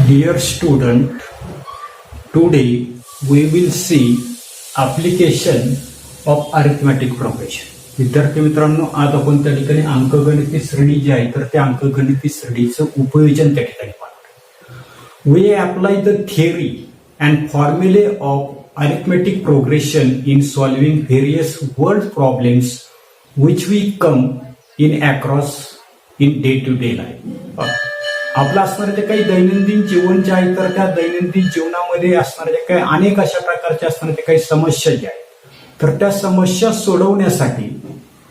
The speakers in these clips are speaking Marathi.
Dear student, today we will see application of arithmetic progression. विद्यार्थी मित्रांनो, आज आपण त्या ठिकाणी अंकगणिती श्रेणी जी आहे तर त्या अंकगणिती श्रेणीचं उपयोजन त्या ठिकाणी पाहतो. We apply the theory and formulae of arithmetic progression in solving various world problems which we come in across in day-to-day life. आपलं असणारे जे काही दैनंदिन जीवन जे आहे तर त्या दैनंदिन जीवनामध्ये असणारे जे काही अनेक अशा प्रकारच्या असणारे काही समस्या ज्या आहेत तर त्या समस्या सोडवण्यासाठी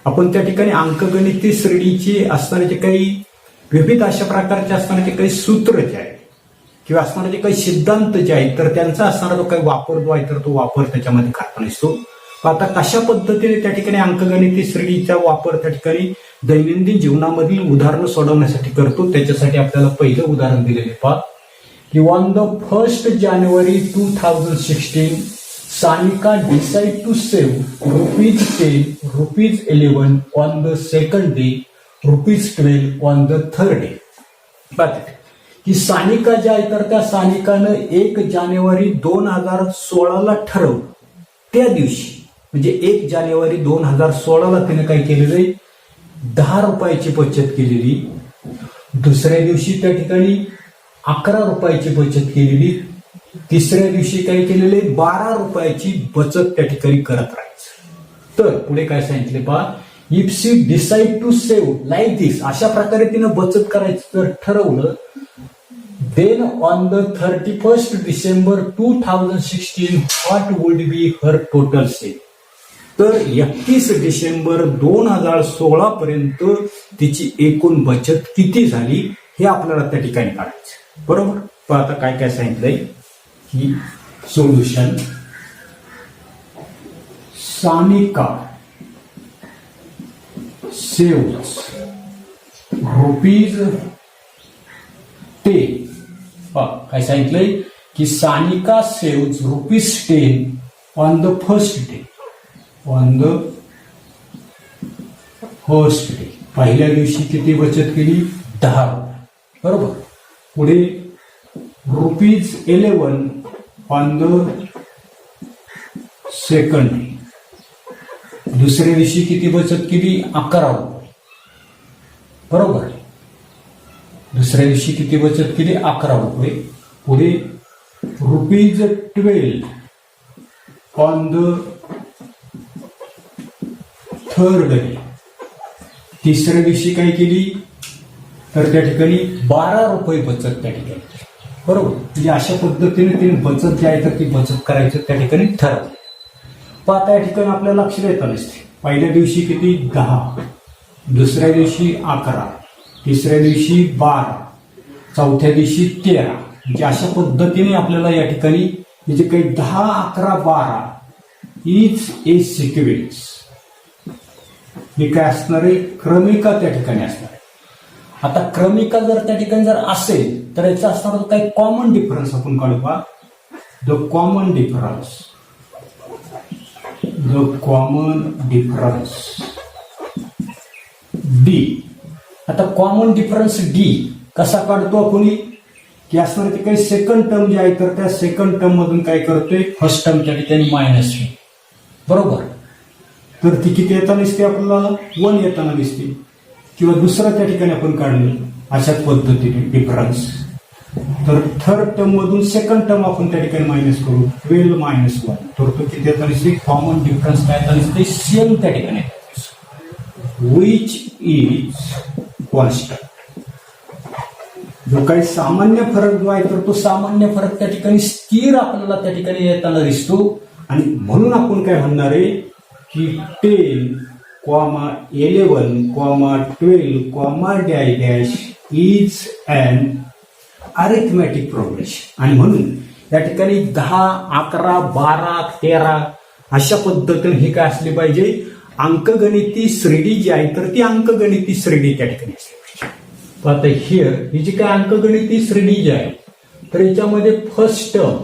आपण त्या ठिकाणी अंकगणिती श्रेणीची असणारे जे काही विविध अशा प्रकारचे असणारे जे काही सूत्र जे आहेत किंवा असणारे जे काही सिद्धांत जे आहेत तर त्यांचा असणारा जो काही वापर जो आहे तर तो वापर त्याच्यामध्ये करता असतो. आता कशा पद्धतीने त्या ठिकाणी अंकगणिती श्रेणीचा वापर त्या ठिकाणी दैनंदिन जीवनामधील उदाहरणं सोडवण्यासाठी करतो त्याच्यासाठी आपल्याला पहिलं उदाहरण दिलेले पहा की on the 1st January 2016 Sanika decide to save ₹10, ₹11 on the second day, ₹12 on the third day. की सानिका ज्या आहे तर त्या सानिकानं 1 जानेवारी 2016 ठरवलं. त्या दिवशी म्हणजे 1 जानेवारी 2016 तिने काय केलेलं आहे, ₹10 बचत केलेली. दुसऱ्या दिवशी त्या ठिकाणी ₹11 बचत केलेली. तिसऱ्या दिवशी काय केलेले, ₹12 बचत त्या ठिकाणी करत राहायचं. तर पुढे काय सांगितले पहा, if she decide to save like this, अशा प्रकारे तिनं बचत करायचं जर ठरवलं, then on the 31st December 2016 what would be her total save? तर 31 डिसेंबर 2016 पर्यंत तिची एकूण बचत किती झाली हे आपल्याला त्या ठिकाणी काढायचं. बरोबर. पण आता काय काय सांगितलंय की सोल्युशन, सानिका सेव्स ₹10. काय सांगितलंय की Sanika saves ₹10 on the first day. On the first day पहिल्या दिवशी किती बचत केली, ₹10. बरोबर. पुढे ₹11 ऑन द सेकंड डे. दुसऱ्या दिवशी किती बचत केली, ₹11. बरोबर. दुसऱ्या दिवशी किती बचत केली, ₹11. पुढे ₹12 ऑन द थर्ड डे. तिसऱ्या दिवशी काय केली तर त्या ठिकाणी ₹12 बचत त्या ठिकाणी. बरोबर. म्हणजे अशा पद्धतीने तिने बचत जी आहे तर ती बचत करायचं त्या ठिकाणी ठरवलं. पण आता या ठिकाणी आपल्याला लक्ष देता नसते. पहिल्या दिवशी किती, 10. दुसऱ्या दिवशी 11. तिसऱ्या दिवशी 12. चौथ्या दिवशी 13. म्हणजे अशा पद्धतीने आपल्याला या ठिकाणी जे काही 10, 11, 12 इज ए सिक्वेन्स, हे काय असणार आहे, क्रमिका त्या ठिकाणी असणार आहे. आता क्रमिका जर त्या ठिकाणी जर असेल तर याचा असणार काही कॉमन डिफरन्स आपण काढू पहा. The common difference D. आता कॉमन डिफरन्स डी कसा काढतो आपण की असणार ते काही सेकंड टर्म जे आहे तर त्या सेकंड टर्म मधून काय करतोय, फर्स्ट टर्म त्या ठिकाणी मायनस. बरोबर. तर ती किती येताना दिसते आपल्याला, 1 येताना दिसते. किंवा दुसरं त्या ठिकाणी आपण काढलं अशाच पद्धतीने डिफरन्स. तर थर्ड टर्म मधून सेकंड टर्म आपण त्या ठिकाणी मायनस करू, 12 - 1. तर तो किती येताना दिसते, कॉमन डिफरन्स काय येताना दिसते, सेम त्या ठिकाणी, विच इज कॉन्स्टंट. जो काही सामान्य फरक जो आहे तर तो सामान्य फरक त्या ठिकाणी स्थिर आपल्याला त्या ठिकाणी येताना दिसतो. आणि म्हणून आपण काय म्हणणार आहे की 10, 11, 12, इज अन अरिथमॅटिक प्रोग्रेशन. आणि म्हणून या ठिकाणी 10, 11, 12, 13 अशा पद्धतीने ही काय असली पाहिजे, अंकगणिती श्रेणी जी आहे तर ती अंकगणिती श्रेणी त्या ठिकाणी असली पाहिजे. आता हिअर ही जी काय अंकगणिती श्रेणी जी आहे तर याच्यामध्ये फर्स्ट टर्म,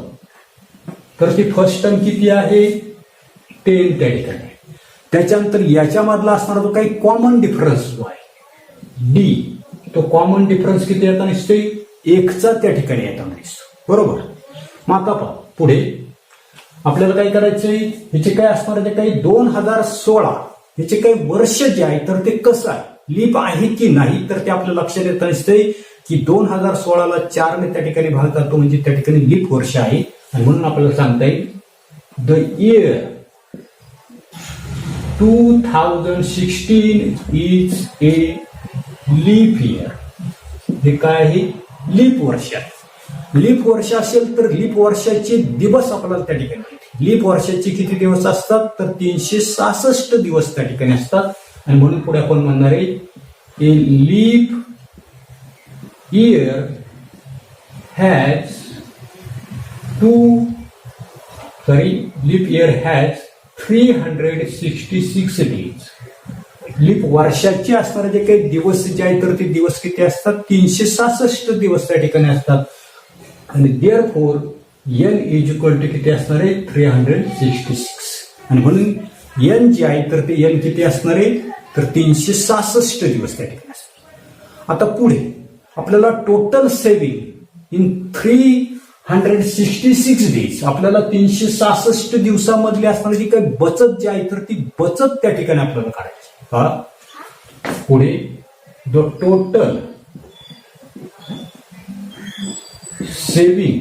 तर ती फर्स्ट टर्म किती आहे, 10 त्या ठिकाणी. त्याच्यानंतर याच्यामधला असणारा जो काही कॉमन डिफरन्स जो आहे डी, तो कॉमन डिफरन्स किती येताना दिसतोय, 1चा त्या ठिकाणी येताना दिसतो. बरोबर. मग आता पहा पुढे आपल्याला काय करायचंय, ह्याचे काय असणार आहे, काही 2016 ह्याचे काही वर्ष जे आहे तर ते कसं आहे, लीप आहे की नाही, तर ते आपल्या लक्षात येत दिसतंय की 2016ला 4ने त्या ठिकाणी भाग जातो, म्हणजे त्या ठिकाणी लीप वर्ष आहे. आणि म्हणून आपल्याला सांगता येईल the year 2016 is a leap year. हे काय आहे, लीप वर्ष आहे. लीप वर्ष असेल तर लीप वर्षाचे दिवस आपल्याला त्या ठिकाणी माहिती. लीप वर्षाचे किती दिवस असतात, तर 366 दिवस त्या ठिकाणी असतात. आणि म्हणून पुढे आपण म्हणणार आहे a leap year has leap year has 366 days. Leap वर्षाचे असणारे जे काही दिवस जे आहेत तर ते दिवस किती असतात, 366 दिवस त्या ठिकाणी असतात. आणि therefore N is equal to किती असणार आहे, 366. आणि म्हणून एन जे आहे तर ते एन किती असणार आहे, तर 366 दिवस त्या ठिकाणी असतात. आता पुढे आपल्याला टोटल सेव्हिंग इन 366 डेज, आपल्याला 366 दिवसामधली असणारी जी काही बचत जी आहे तर ती बचत त्या ठिकाणी आपल्याला काढायची. पुढे the total saving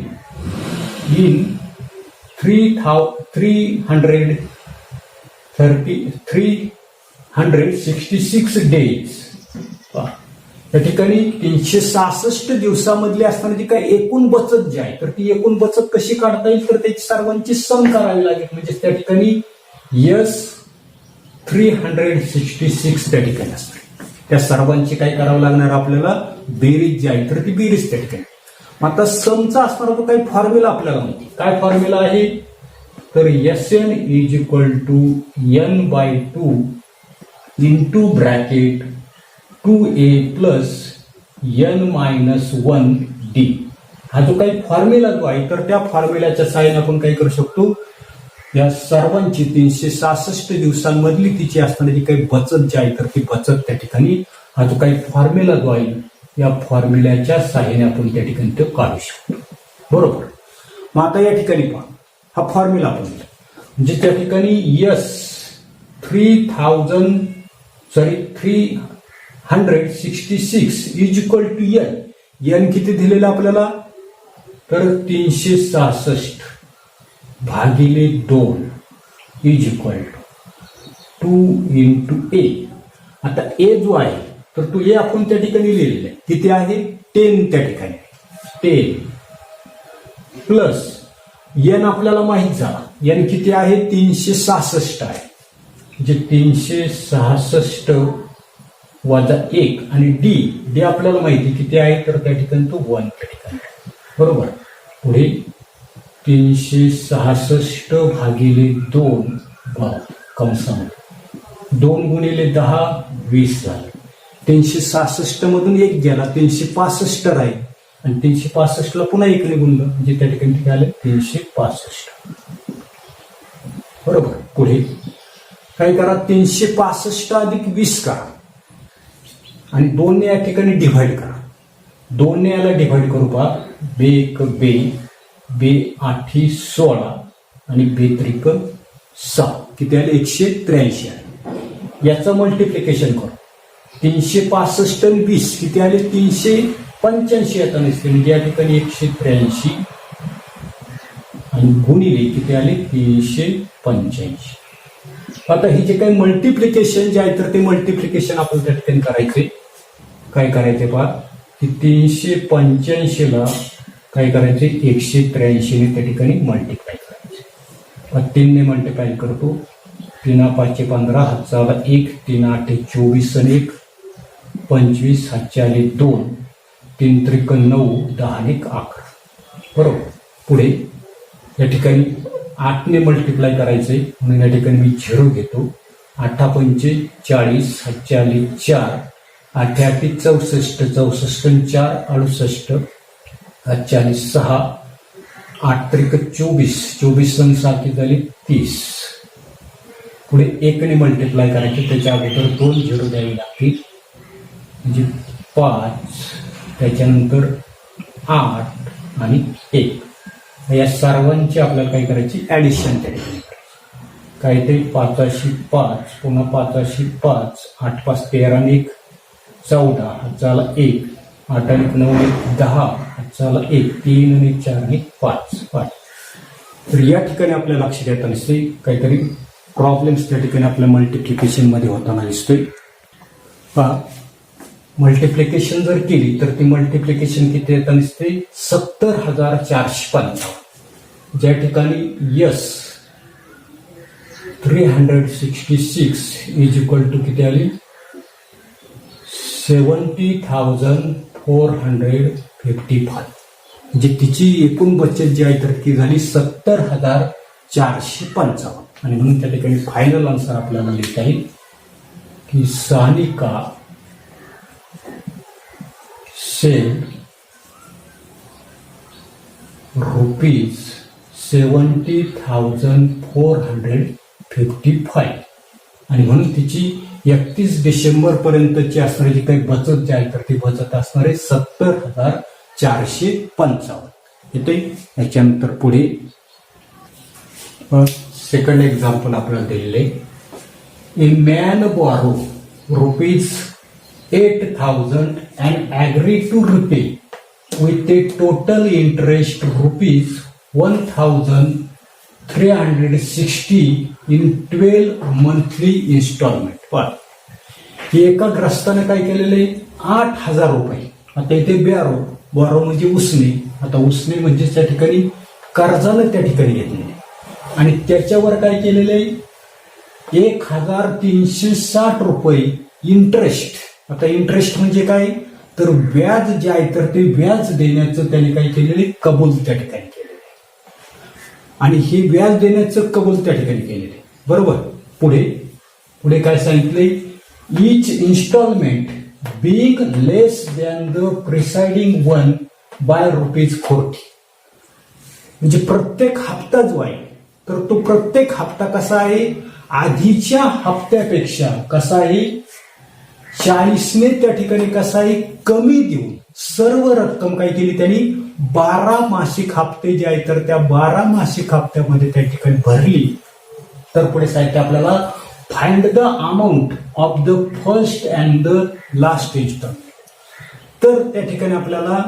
in 366 days. त्या ठिकाणी 366 दिवसामधली असणारी जी काही एकूण बचत जी आहे तर ती एकूण बचत कशी काढता येईल, तर त्याची सर्वांची सम करावी लागेल. म्हणजे त्या ठिकाणी यस 366 त्या ठिकाणी असणार. त्या सर्वांची काय करावं लागणार आपल्याला, बेरीज जी आहे तर ती बेरीज त्या ठिकाणी. आता समचा असणारा तो काही फॉर्म्युला आपल्याला माहिती. काय फॉर्म्युला आहे, तर Sn is equal to n/2 into bracket 2a plus n-1d. हा जो काही फॉर्म्युला जो आहे तर त्या फॉर्म्युल्याच्या साहाय्याने आपण काय करू शकतो, या सर्वांची 366 दिवसांमधली तिची असणारी जी काही बचत जी आहे तर ती बचत त्या ठिकाणी हा जो काही फॉर्म्युला जो आहे या फॉर्म्युल्याच्या साहाय्याने आपण त्या ठिकाणी तो काढू शकतो. बरोबर. मग आता या ठिकाणी पहा हा फॉर्म्युला आपण म्हणजे त्या ठिकाणी yes 366 is equal to N. N किती दिलेलं आपल्याला, तर 366 भागिले 2 is equal to 2 into A. आता ए जो आहे तर तो ए आपण त्या ठिकाणी लिहिलेला आहे, किती आहे 10 त्या ठिकाणी 10 प्लस एन आपल्याला माहित झाला, एन किती आहे 366 आहे, म्हणजे 366 वजा 1 आणि डी आपल्याला माहिती किती आहे, तर त्या ठिकाणी तो 1 त्या ठिकाणी. बरोबर. पुढे 366 भागिले 2 कंसामध्ये 2 गुणिले 10 20 झालं. 366 मधून 1 गेला 365 राहील आणि 365 ला पुन्हा 1 गुणलं म्हणजे त्या ठिकाणी किती आलं 365. बरोबर. पुढे काय करा 365 अधिक 20 करा आणि 2 ने या ठिकाणी डिव्हाइड करा. 2 ने याला डिव्हाइड करू पहा, बे 1 बे, बे 8 16 आणि बे 3 6 किती आले 183 आले. याचं मल्टिप्लिकेशन करू 365 आणि 20 किती आले 385 येताना दिसते, म्हणजे या ठिकाणी 183 आणि गुणिले किती आले 385. आता ही जे काही मल्टिप्लिकेशन जे आहे तर ते मल्टिप्लिकेशन आपण त्या ठिकाणी करायचे. काय करायचे पहा की 385 ला काय करायचे 183 ने त्या ठिकाणी मल्टिप्लाय करायचे. 3 ने मल्टिप्लाय करतो, 3 5 15 हातचा 1, 3 8 24 आणि 1 25 हातचे आले 2, 3 त्रिक 9 10 आणि 11. बरोबर. पुढे या ठिकाणी 8 ने मल्टिप्लाय करायचे म्हणून या ठिकाणी मी 0 घेतो. 8 पंचे 40 हातचे आले 4, 8 8 64 64 4 68 हातचे आले 6, 8 त्रिक 24 24 आणि 6 किती झाले 30. पुढे 1 ने मल्टिप्लाय करायचे, त्याच्या अगोदर 2 0 द्यावी लागतील म्हणजे 5, त्याच्यानंतर 8 आणि 1 या सर्वांची आपल्याला काय करायची ऍडिशन त्या ठिकाणी काहीतरी 5/5 पुन्हा 5/5 8 5 13 आणि 1 14 हाताला 1 8 आणि 9 10 हाताला 1 3 आणि 4 आणि 5 तर या ठिकाणी आपल्याला लक्षात येताना दिसते काहीतरी प्रॉब्लेम्स त्या ठिकाणी आपल्या मल्टिप्लिकेशन मध्ये होताना दिसतोय. मल्टिप्लिकेशन जर केली तर ती मल्टिप्लिकेशन किती येताना दिसते 70,455 ज्या ठिकाणी यस 366 इज इक्वल टू किती आली 70,455 म्हणजे तिची एकूण बचत जी आहे तर ती झाली 70,455 आणि म्हणून त्या ठिकाणी फायनल आन्सर आपल्याला लिहिता येईल की सानिका सेव्ड ₹70,455 आणि म्हणून तिची 31 डिसेंबर पर्यंतची असणारी जी काही बचत जी आहे तर ती बचत असणार आहे 70,455 येते. याच्यानंतर पुढे सेकंड एक्झाम्पल आपल्याला दिलेले a man borrow ₹8,000 and agree to repay with a total interest ₹1,360 in 12 monthly installment. पण एका ग्रस्ताने काय केलेले ₹8,000. आता इथे बॉरो म्हणजे उसने. आता उसने म्हणजे त्या ठिकाणी कर्जानं त्या ठिकाणी घेतलेले आणि त्याच्यावर काय केलेले ₹1,360 इंटरेस्ट. आता इंटरेस्ट म्हणजे काय तर व्याज जे आहे तर ते व्याज देण्याचं त्याने काय केलेले कबूल त्या ठिकाणी केलेले आणि हे व्याज देण्याचं कबूल त्या ठिकाणी केलेले बरोबर. पुढे काय सांगितले each instalment being less than the preceding one by ₹40 म्हणजे प्रत्येक हप्ता जो आहे तर तो प्रत्येक हप्ता कसा आहे आधीच्या हप्त्यापेक्षा कसा आहे 40ने त्या ठिकाणी कसा आहे कमी देऊन सर्व रक्कम काय केली त्यांनी 12 मासिक हप्ते जे आहेत तर त्या 12 मासिक हप्त्यामध्ये त्या ठिकाणी भरली. तर पुढे साहित्य आपल्याला find the amount of the first and the last installment. तर त्या ठिकाणी आपल्याला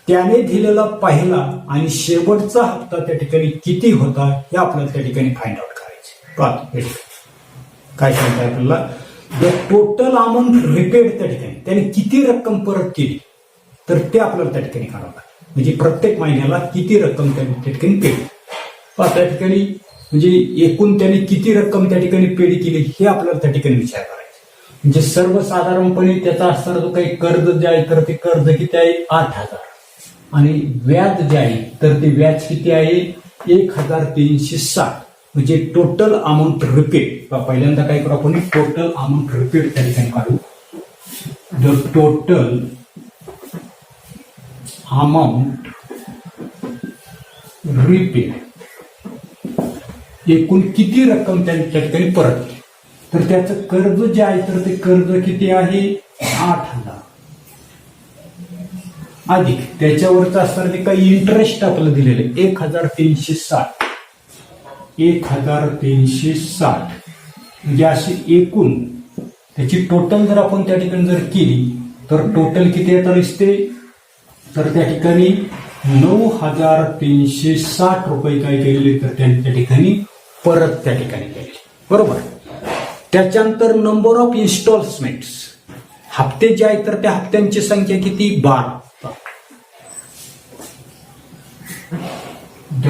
त्याने दिलेला पहिला आणि शेवटचा हप्ता त्या ठिकाणी किती होता हे आपल्याला त्या ठिकाणी फाइंड आउट करायचे. काय सांगताय आपल्याला द टोटल अमाऊंट रिपेड त्या ठिकाणी त्याने किती रक्कम परत केली तर ते आपल्याला त्या ठिकाणी काढावं लागेल म्हणजे प्रत्येक महिन्याला किती रक्कम त्या ठिकाणी पेड त्या ठिकाणी म्हणजे एकूण त्याने किती रक्कम त्या ठिकाणी पेड केली हे आपल्याला त्या ठिकाणी विचार करायचा. म्हणजे सर्वसाधारणपणे त्याचा असणारा जो काही कर्ज जे आहे तर ते कर्ज किती आहे 8,000 आणि व्याज जे आहे तर ते व्याज किती आहे 1,360 म्हणजे टोटल अमाऊंट रिपेड. पहिल्यांदा काय करू आपण टोटल अमाऊंट रिपेड त्या ठिकाणी काढू. द टोटल अमाऊंट रिपेड एकूण किती रक्कम त्या ठिकाणी परत केली तर त्याचं कर्ज जे आहे तर ते कर्ज किती आहे 8,000 अधिक त्याच्यावरच असणारे जे काही इंटरेस्ट आपल्याला दिलेले 1,360 म्हणजे अशी एकूण त्याची टोटल जर आपण त्या ठिकाणी जर केली तर टोटल किती येतात दिसते तर त्या ठिकाणी ₹9,360 काय केलेले तर त्यांनी त्या ठिकाणी परत त्या ठिकाणी केले बरोबर. त्याच्यानंतर नंबर ऑफ इन्स्टॉलमेंट्स हप्ते जे आहेत तर त्या हप्त्यांची संख्या किती 12. द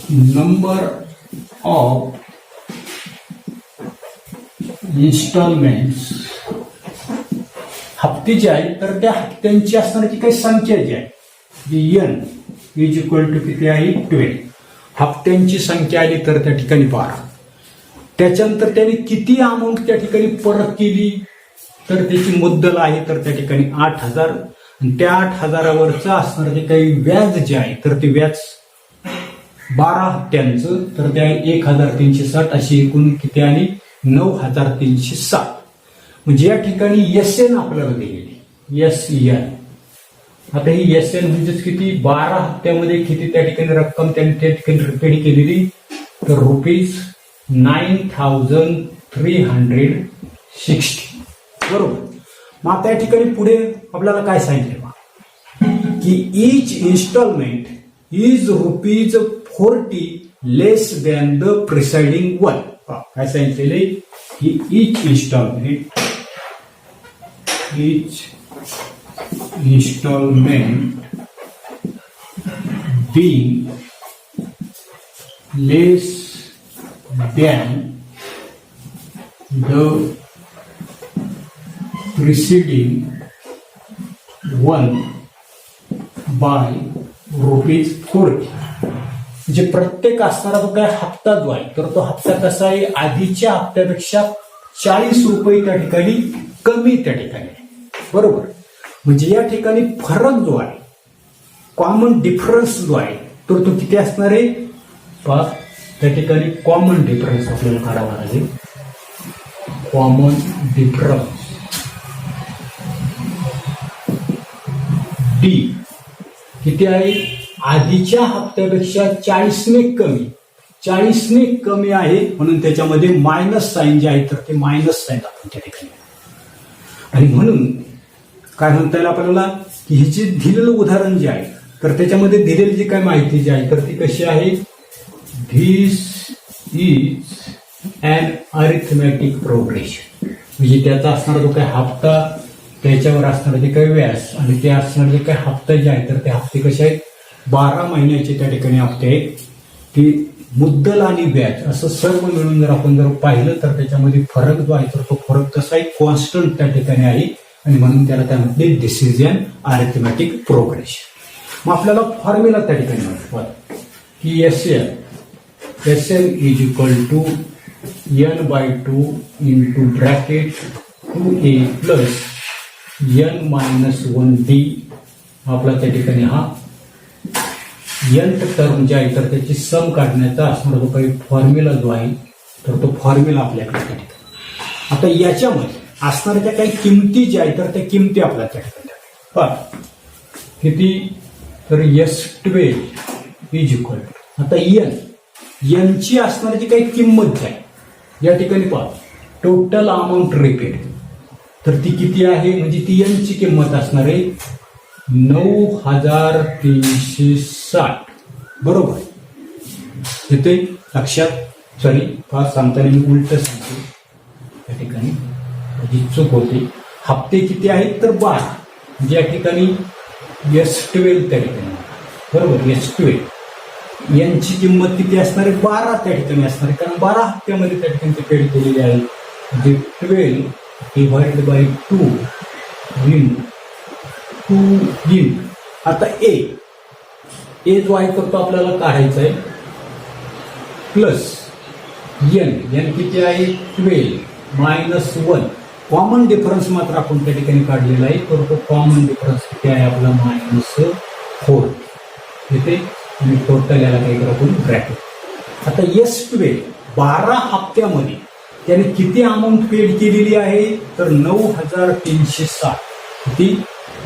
नंबर ऑफ इन्स्टॉलमेंट्स हप्ते जे आहेत तर त्या हप्त्यांची असणारी काही संख्या जी आहे जी n इज इक्वल टू किती आहे 12 हप्त्यांची संख्या आली तर त्या ठिकाणी 12. त्याच्यानंतर त्याने किती अमाऊंट त्या ठिकाणी परत केली तर त्याची मुद्दल आहे तर त्या ठिकाणी 8,000 आणि त्या 8,000वरचं असणार जे काही व्याज जे आहे तर ते व्याज 12 हप्त्यांचं तर त्या 1,360 अशी एकूण किती आली 9,360 म्हणजे या ठिकाणी SN आपल्याला दिलेली SN आता ही SN म्हणजेच किती 12 हप्त्यामध्ये किती त्या ठिकाणी रक्कम त्यांनी त्या ठिकाणी पेड केलेली, तर ₹9,360 बरोबर. मग त्या ठिकाणी पुढे आपल्याला काय सांगितलं की each installment is ₹40 less than the preceding one. काय सांगितलेले की each installment being less than the preceding one by ₹40. म्हणजे प्रत्येक असणारा जो काय हप्ता जो आहे तर तो हप्ता कसा आहे, आधीच्या हप्त्यापेक्षा ₹40 त्या ठिकाणी कमी त्या ठिकाणी आहे. बरोबर. म्हणजे या ठिकाणी फरक जो आहे, कॉमन डिफरन्स जो आहे तर तो किती असणार आहे, त्या ठिकाणी कॉमन डिफरन्स आपल्याला काढावा लागेल. कॉमन डिफरन्स डी किती आहे, आधीच्या हप्त्यापेक्षा 40ने कमी आहे, म्हणून त्याच्यामध्ये मायनस साईन जे आहे तर ते मायनस साईन आपण त्या ठिकाणी. आणि म्हणून काय म्हणता येईल आपल्याला की हे जे दिलेलं उदाहरण जे आहे तर त्याच्यामध्ये दिलेली जी काय माहिती जी आहे तर ती कशी आहे, this is an arithmetic progression. म्हणजे त्याचा असणारा जो काय हप्ता, त्याच्यावर असणारे जे काही व्याज आणि ते असणारे जे काही हप्ते जे आहे तर ते हप्ते कसे आहेत, 12 महिन्याचे त्या ठिकाणी हप्ते आहेत. ते मुद्दल आणि व्याज असं सर्व मिळून जर आपण जर पाहिलं तर त्याच्यामध्ये फरक जो आहे तर तो फरक कसा आहे, कॉन्स्टंट त्या ठिकाणी आहे. आणि म्हणून त्याला काय म्हटले, this is an arithmetic progression. मग आपल्याला फॉर्म्युला त्या ठिकाणी म्हणतो की SN is equal to n/2 into bracket 2a plus n-1d. आपला त्या ठिकाणी हा nth टर्म जे आहे तर त्याची सम काढण्याचा असणारा जो काही फॉर्म्युला जो आहे तर तो फॉर्म्युला आपल्याकडे त्या ठिकाणी. आता याच्यामध्ये असणाऱ्या त्या काही किमती ज्या आहेत तर त्या किमती आपल्याला त्या ठिकाणी पहा किती, तर S12 इज इक्वल टू, आता ची असणारी जी काही किंमत जी आहे या ठिकाणी पहा, टोटल अमाऊंट रिपेड तर ती किती आहे, म्हणजे ती ची किंमत असणार आहे 9,360 बरोबर. येते लक्षात. सॉरी सांगताना मी उलट सांगतो या ठिकाणी, जी चूक होती. हप्ते किती आहेत तर 12, म्हणजे या ठिकाणी S12 त्या ठिकाणी बरोबर. S12 यांची किंमत किती असणार आहे, 12 त्या ठिकाणी असणार आहे, कारण 12 हप्त्यामध्ये त्या ठिकाणी पेड केलेली आहे. म्हणजे 12 डिवाइडेड बाय 2 इन आता ए जो आहे तर तो आपल्याला काढायचा आहे प्लस एन किती आहे 12 -1. कॉमन डिफरन्स मात्र आपण त्या ठिकाणी काढलेला आहे तर तो कॉमन डिफरन्स किती आहे आपला -4 येते. आणि टोटल याला काही करू आपण ब्रॅकेट. आता S12 12 हप्त्यामध्ये त्याने किती अमाऊंट पेड केलेली आहे तर 9,360. किती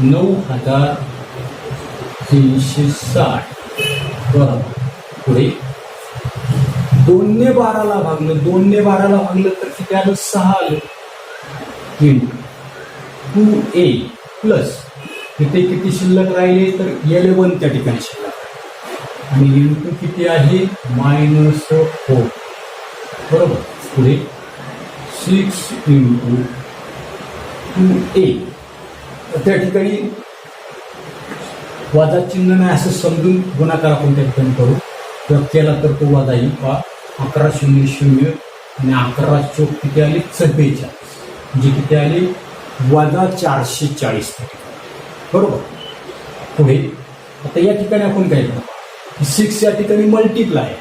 9,360 बरोबर. पुढे 2 ने 12ला भागलं, 2 ने 12ला भागलं तर किती आलं 6 आलं. 2a प्लस तिथे किती शिल्लक राहिले तर 11 त्या ठिकाणी शिल्लक आणि इंटू किती आहे -4 बरोबर. पुढे 6 इंटू 2a त्या ठिकाणी वजा चिन्ह नाही असं समजून गुणाकार आपण त्या ठिकाणी करू. तर केला तर तो वजा येईल. 1100 आणि 11 चौक किती आले 44 म्हणजे किती आले -440 बरोबर. पुढे आता या ठिकाणी आपण काय करू 6 या ठिकाणी मल्टिप्लाय आहे.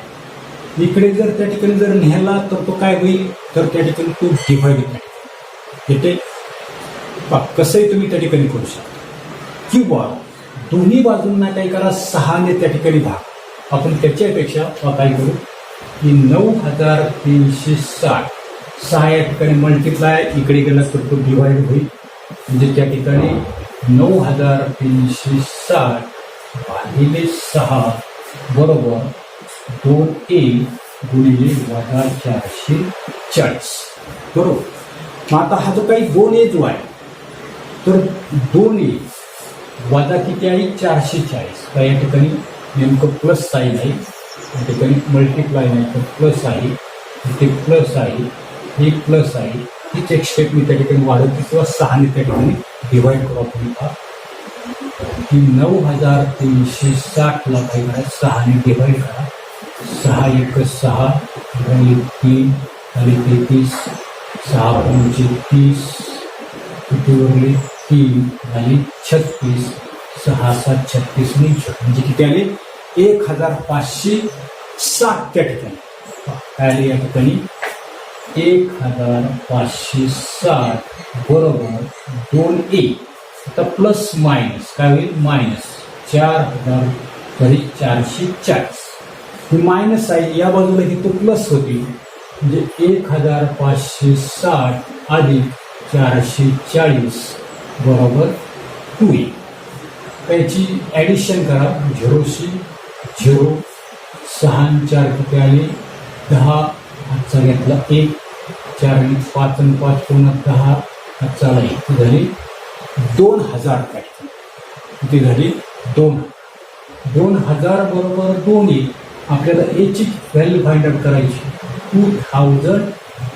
इकडे जर त्या ठिकाणी जर नेला तर तो काय होईल तर त्या ठिकाणी तो डिवाइड येते. कसंही तुम्ही त्या ठिकाणी करू शकता किंवा दोन्ही बाजूंना काय करा 6 ने त्या ठिकाणी भाग. आपण त्याच्यापेक्षा काय करू की 9,360 6 या ठिकाणी मल्टिप्लाय इकडे गेला तर तो डिवाइड होईल. म्हणजे त्या ठिकाणी 9360 भागिले 6 बरोबर 2a गुणिले वजा 440 बरोबर. मग आता हा जो काही 2a जो आहे तर 2a वजा किती आहे 440. तर या ठिकाणी नेमकं प्लस साईन आहे, या ठिकाणी मल्टिप्लाय नाही तर प्लस आहे, इथे प्लस आहे, हे प्लस आहे. हीच एक स्टेप मी त्या ठिकाणी वाढवते किंवा 6ने त्या ठिकाणी डिवाइड करू आपण. की 9360 ला काय करा 6ने डिवाइड करा. 6 1 6 गुणिले 3 आणि 33 6 5 30 किती उरले 3 आणि 36 6 7 36 म्हणजे किती आले 1560 त्या ठिकाणी काय आले या ठिकाणी 1560 बरोबर 2a. आता प्लस मायनस काय होईल मायनस 4000 तरी 440. ही मायनस आहे या बाजूला ही तो प्लस होती म्हणजे 1560 अधिक 440 बरोबर 2a. त्याची ॲडिशन करा 0 0 6 4 किती आले 10 आजचा घेतला 1 4 आणि 5 आणि 5 पुन्हा 10 आजचा आला 1 झाली 2000 किती झाली 2000 बरोबर 2a. आपल्याला एची व्हॅल्यू फाइंड आउट करायची 2000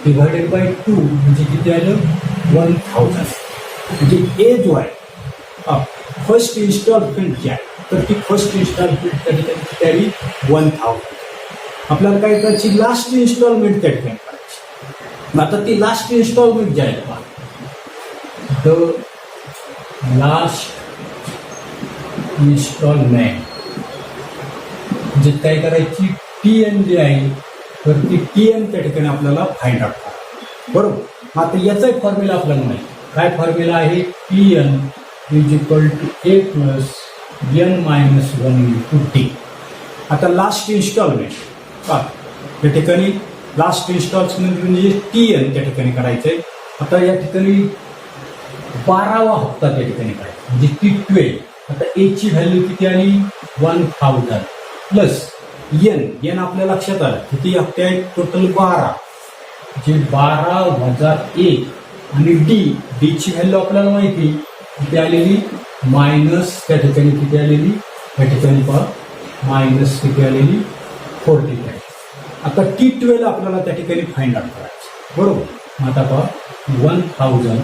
डिवायडेड बाय 2 म्हणजे किती आलं 1000. म्हणजे ए जो आहे फर्स्ट इन्स्टॉलमेंट जी आहे तर ती फर्स्ट इन्स्टॉलमेंट त्या ठिकाणी किती आली 1000. आपल्याला काय करायची लास्ट इन्स्टॉलमेंट त्या ठिकाणी करायची. आता ती लास्ट इन्स्टॉलमेंट जी आहे पहा द लास्ट इन्स्टॉलमेंट म्हणजे काय करायची TN जी आहे तर ती TN त्या ठिकाणी आपल्याला फाइंड आउट करा बरोबर. आता याचा एक फॉर्म्युला आपल्याला माहिती काय फॉर्म्युला आहे TN is equal to A plus N minus 1 into T. आता लास्ट इन्स्टॉलमेंट या ठिकाणी लास्ट इन्स्टॉलमेंट म्हणजे TN त्या ठिकाणी करायचं आहे. आता या ठिकाणी 12वा हप्ता त्या ठिकाणी करायचा म्हणजे ती 12. आता एची व्हॅल्यू किती आली 1000 प्लस N आपल्या लक्षात आलं किती हप्ते आहेत टोटल 12 जे 12 वजा 1 आणि डीची व्हॅल्यू आपल्याला माहिती किती आलेली मायनस त्या ठिकाणी किती आलेली या ठिकाणी पहा मायनस किती आलेली 40. आता T12 आपल्याला त्या ठिकाणी फाइंड आउट करायचं बरोबर. आता पहा 1000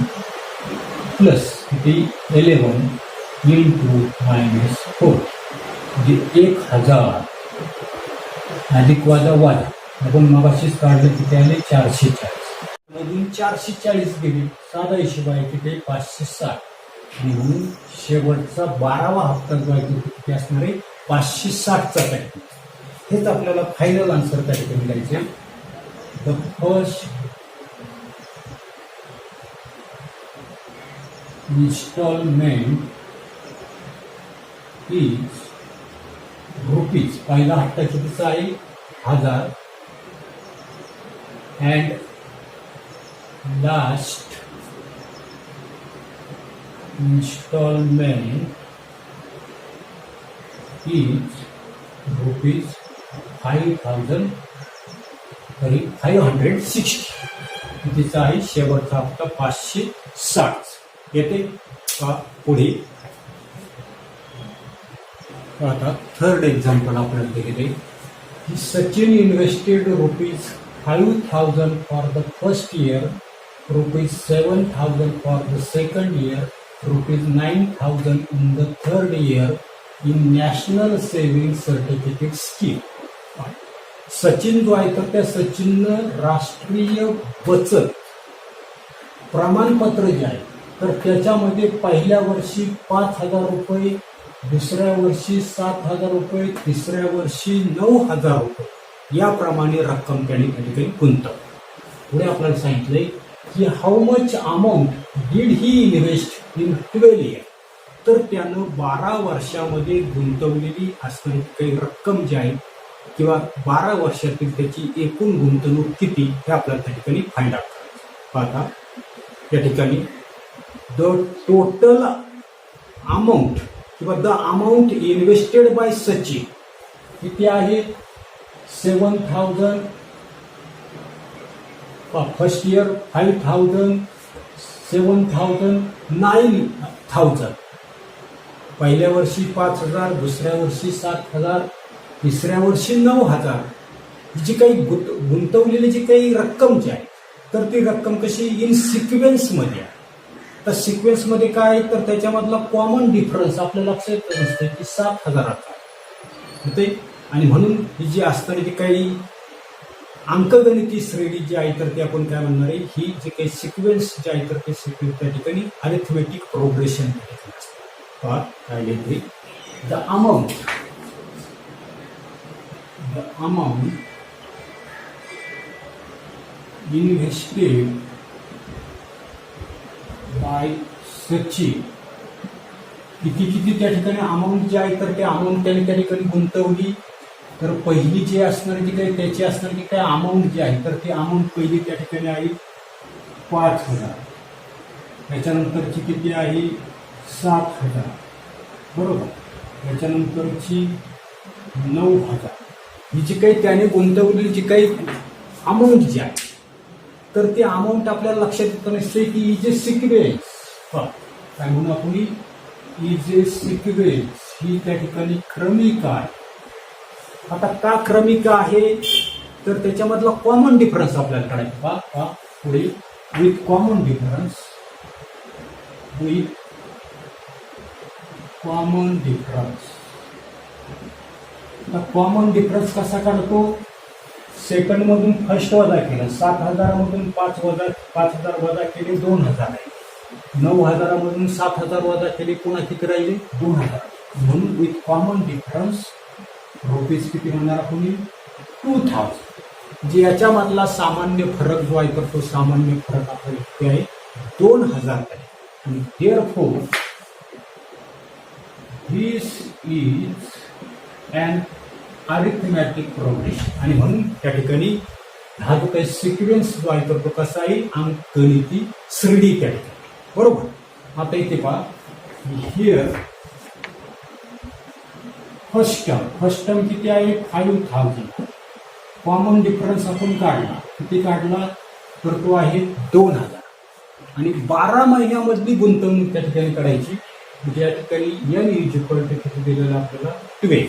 प्लस किती 11 इंटू मायनस 4 म्हणजे 1000 अधिक वजा आपण मगाशीच काढलं किती आले 440 मधून 440 गेली साधा हिशोब आहे किती 560 आणि म्हणून शेवटचा 12वा हप्ता जो आहे तो किती असणार आहे 560चा टक्के. हेच आपल्याला फायनल आन्सर त्या ठिकाणी द्यायचे. The first instalment is rupees. पहिला हप्ता कितीचा आहे 1000 and last instalment is rupees 5000 तरी 560 कितीचा आहे शेवटचा हप्ता 560 येते का पुढे. आता थर्ड एक्झाम्पल आपल्याला दिलेले की Sachin invested rupees 5000 for the first year, rupees 7000 for the second year, rupees 9000 in the third year in national saving certificate scheme. Sachin जो आहे तर त्या सचिननं राष्ट्रीय बचत प्रमाणपत्र जे आहे तर त्याच्यामध्ये पहिल्या वर्षी 5000 रुपये, दुसऱ्या वर्षी 7000 रुपये, तिसऱ्या वर्षी 9000 रुपये याप्रमाणे रक्कम त्याने त्या ठिकाणी गुंतवली. पुढे आपल्याला सांगितलंय की how much amount did he invest in 12 year. तर त्यानं 12 वर्षामध्ये गुंतवलेली असणारी काही रक्कम जी आहे किंवा 12 वर्षातील त्याची एकूण गुंतवणूक किती हे आपल्याला त्या ठिकाणी फाइंड आउट करायचं. आता या ठिकाणी द टोटल अमाऊंट किंवा the amount invested by Sachin किती आहे 7,000 फर्स्ट इयर 5,000 7,000 9,000 पहिल्या वर्षी 5,000 दुसऱ्या वर्षी 7,000 तिसऱ्या वर्षी 9,000 जी काही गुंतवलेली जी काही रक्कम जी आहे तर ती रक्कम कशी इन सिक्वेन्समध्ये आहे. तर सिक्वेन्समध्ये काय तर त्याच्यामधला कॉमन डिफरन्स आपल्या लक्षात नसते की 7,000चा होते. आणि म्हणून ही जी असणारी जी काही अंकगणिती श्रेणी जी आहे तर ती आपण काय म्हणणार आहे ही जी काही सिक्वेन्स जी आहे तर ते सिक्वेन्स त्या ठिकाणी अरिथमेटिक प्रोग्रेशन काय लिहिते the amount invested by Sachin किती त्या ठिकाणी अमाऊंट जी आहे तर ते अमाऊंट त्याने त्या ठिकाणी गुंतवली. तर पहिली जी असणारी जी काही त्याची असणारी जी काही अमाऊंट जी आहे तर ती अमाऊंट पहिली त्या ठिकाणी आहे 5,000 त्याच्यानंतरची किती आहे 7,000 बरोबर त्याच्यानंतरची 9,000 ही जी काही त्याने गुंतवलेली जी काही अमाऊंट जी आहे तर ती अमाऊंट आपल्याला लक्षात येत नसते की ही जे सिक्वेन्स काय म्हणून आपण ही जे सिक्वेन्स ही त्या ठिकाणी क्रमिक आहे. आता का क्रमिक आहे तर त्याच्यामधला कॉमन डिफरन्स आपल्याला काढायचा का पुढे with common difference common difference कसा काढतो सेकंड मधून फर्स्ट वजा केलं 7,000 मधून 5,000 वजा केले 2,000 आहे 9,000 मधून 7,000 वजा केले पुन्हा किती राहिले 2,000 म्हणून विथ कॉमन डिफरन्स रुपीज किती म्हणणार आपण 2,000 जे याच्यामधला सामान्य फरक जो आहे तर तो सामान्य फरक आपला इतके आहे 2,000 आहे. आणि therefore this is an arithmetic progression आणि म्हणून त्या ठिकाणी हा जो काही सिक्वेन्स जो आहे तर तो कसा आहे अंकगणिती श्रेणी त्या ठिकाणी बरोबर. आता इथे पहा हिअर फर्स्ट टर्म किती आहे 5,000 कॉमन डिफरन्स आपण काढला किती काढला तर तो आहे 2,000 आणि 12 महिन्यामधली गुंतवणूक त्या ठिकाणी करायची म्हणजे या ठिकाणी एन इज इक्वल टू किती दिलेलं आपल्याला 12.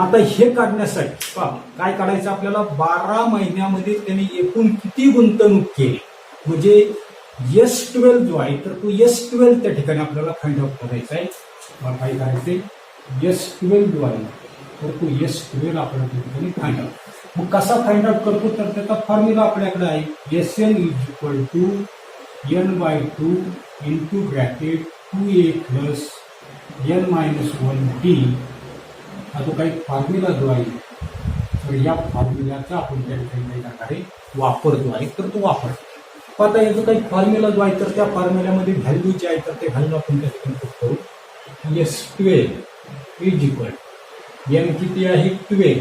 आता हे काढण्यासाठी काय काढायचं आपल्याला 12 महिन्यामध्ये त्यांनी एकूण किती गुंतवणूक केली म्हणजे S12 जो आहे तर तो S12 त्या ठिकाणी आपल्याला फाइंड आउट करायचा आहे. काय करायचंय S12 जो आहे तर तो S12 आपल्याला त्या ठिकाणी फाइंड आउट मग कसा फाइंड आउट करतो तर त्याचा फॉर्म्युला आपल्याकडे आहे SN is equal to n/2 into bracket 2a plus n-1d हा जो काही फॉर्म्युला जो आहे तर या फॉर्म्युल्याचा आपण त्या ठिकाणी काय वापर जो आहे तर तो वापर आता या जो काही फॉर्म्युला जो आहे तर त्या फॉर्म्युल्यामध्ये व्हॅल्यू जी आहे तर ते व्हॅल्यू आपण त्या ठिकाणी पुट करू S12 इज इक्वल n किती आहे 12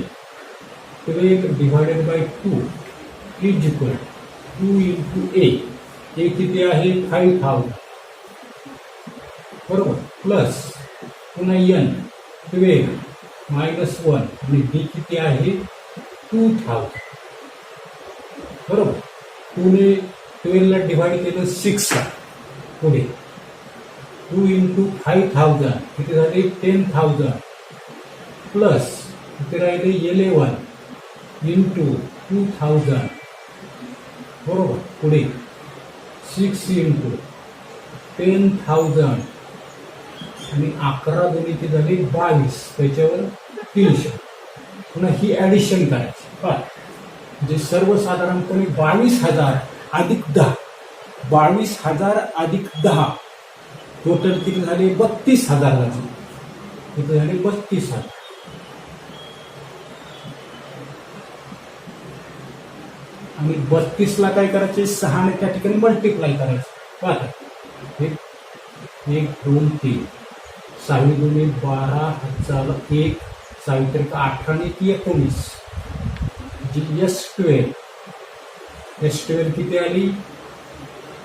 divided by 2 is equal 2 into a किती आहे 5,000 बरोबर प्लस पुन्हा n 12 मायनस 1 आणि b किती आहे 2,000 बरोबर 2 ने 12 ला डिवाइड केलं 6 पुढे 2 इंटू 5,000 किती झाले 10,000 प्लस किती राहिले 11 इंटू 2,000 बरोबर पुढे 6 इंटू 10,000 आणि 11 दोन्ही ते झाले 22 त्याच्यावर 300 पुन्हा ही ऍडिशन करायची म्हणजे सर्वसाधारणपणे 22,000 अधिक 10 22,000 अधिक 10 टोटल किती झाले 32,000 झाले किती झाले 32,000 आणि 32 ला काय करायचे 6 ने त्या ठिकाणी मल्टिप्लाय करायचं पाहता 1 2 3 6 2 12 हजार 1 6 3 18 आणि 19 जी S12 किती आली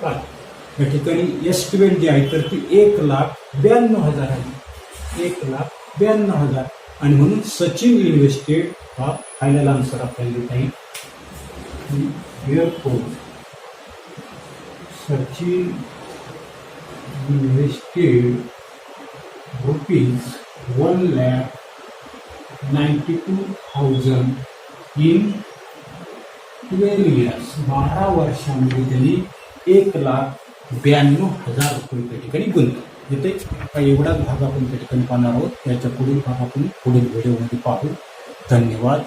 या ठिकाणी S12 जी आहे तर ती 1,00,000 92,000 आहे, 1,92,000. आणि म्हणून सचिन इन्व्हेस्टेड हा फायनल आन्सर आपल्याला देता येईल. Sachin invested ₹1,92,000 in 12 years. 12 वर्षांमध्ये त्यांनी ₹1,92,000 त्या ठिकाणी गुंतवले. इथे एवढाच भाग आपण त्या ठिकाणी पाहणार आहोत. याच्या पुढील भाग आपण पुढील व्हिडिओमध्ये पाहू. धन्यवाद.